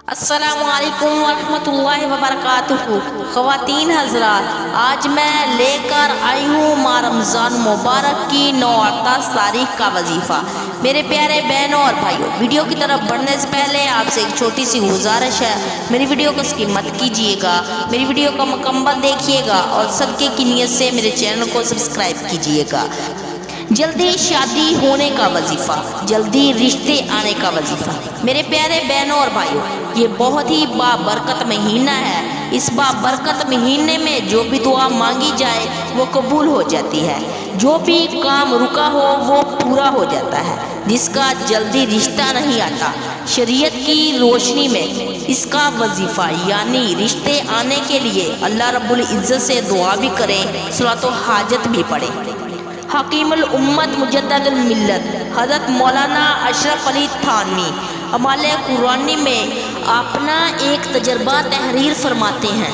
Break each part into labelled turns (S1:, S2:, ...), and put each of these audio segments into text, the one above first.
S1: السلام علیکم ورحمۃ اللہ وبرکاتہ۔ خواتین حضرات، آج میں لے کر آئی ہوں ماہ رمضان مبارک کی 9 تاریخ کا وظیفہ۔ میرے پیارے بہنوں اور بھائیوں، ویڈیو کی طرف بڑھنے سے پہلے آپ سے ایک چھوٹی سی گزارش ہے، میری ویڈیو کو سکپ مت کیجیے گا، میری ویڈیو کو مکمل دیکھیے گا اور صدقے کی نیت سے میرے چینل کو سبسکرائب کیجیے گا۔ جلدی شادی ہونے کا وظیفہ، جلدی رشتے آنے کا وظیفہ۔ میرے پیارے بہنوں اور بھائیوں، یہ بہت ہی بابرکت مہینہ ہے۔ اس بابرکت مہینے میں جو بھی دعا مانگی جائے وہ قبول ہو جاتی ہے، جو بھی کام رکا ہو وہ پورا ہو جاتا ہے۔ جس کا جلدی رشتہ نہیں آتا، شریعت کی روشنی میں اس کا وظیفہ یعنی رشتے آنے کے لیے اللہ رب العزت سے دعا بھی کریں، صلاۃ و حاجت بھی پڑھیں۔ حکیم الامت مجدد الملت حضرت مولانا اشرف علی تھانوی اعمال قرآنی میں اپنا ایک تجربہ تحریر فرماتے ہیں۔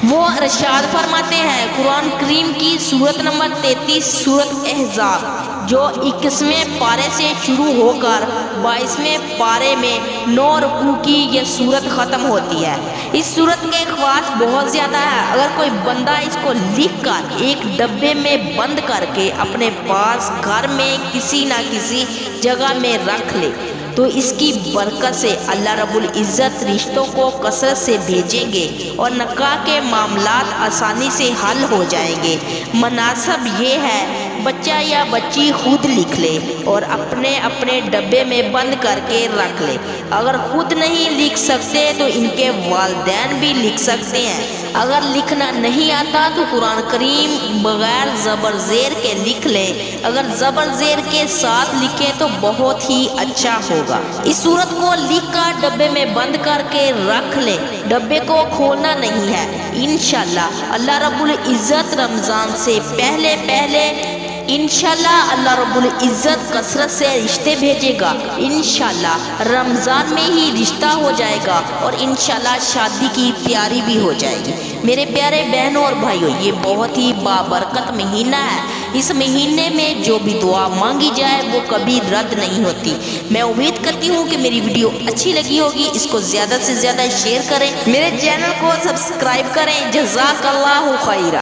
S1: وہ ارشاد فرماتے ہیں، قرآن کریم کی سورت نمبر 33 سورت احزاب جو 21ویں پارے سے شروع ہو کر 22ویں پارے میں 9 رکوع کی یہ سورت ختم ہوتی ہے۔ اس سورت کے خواص بہت زیادہ ہے۔ اگر کوئی بندہ اس کو لکھ کر ایک ڈبے میں بند کر کے اپنے پاس گھر میں کسی نہ کسی جگہ میں رکھ لے تو اس کی برکت سے اللہ رب العزت رشتوں کو کثرت سے بھیجیں گے اور نکاح کے معاملات آسانی سے حل ہو جائیں گے۔ مناسب یہ ہے بچہ یا بچی خود لکھ لے اور اپنے اپنے ڈبے میں بند کر کے رکھ لے۔ اگر خود نہیں لکھ سکتے تو ان کے والدین بھی لکھ سکتے ہیں۔ اگر لکھنا نہیں آتا تو قرآن کریم بغیر زبر زیر کے لکھ لیں۔ اگر زبر زیر کے ساتھ لکھیں تو بہت ہی اچھا ہوگا۔ اس سورت کو لکھ کر ڈبے میں بند کر کے رکھ لیں، ڈبے کو کھولنا نہیں ہے۔ انشاءاللہ اللہ رب العزت رمضان سے پہلے انشاءاللہ اللہ رب العزت کثرت سے رشتے بھیجے گا۔ انشاءاللہ رمضان میں ہی رشتہ ہو جائے گا اور انشاءاللہ شادی کی تیاری بھی ہو جائے گی۔ میرے پیارے بہنوں اور بھائیوں، یہ بہت ہی بابرکت مہینہ ہے۔ اس مہینے میں جو بھی دعا مانگی جائے وہ کبھی رد نہیں ہوتی۔ میں امید کرتی ہوں کہ میری ویڈیو اچھی لگی ہوگی۔ اس کو زیادہ سے زیادہ شیئر کریں، میرے چینل کو سبسکرائب کریں۔ جزاک اللہ خیرہ۔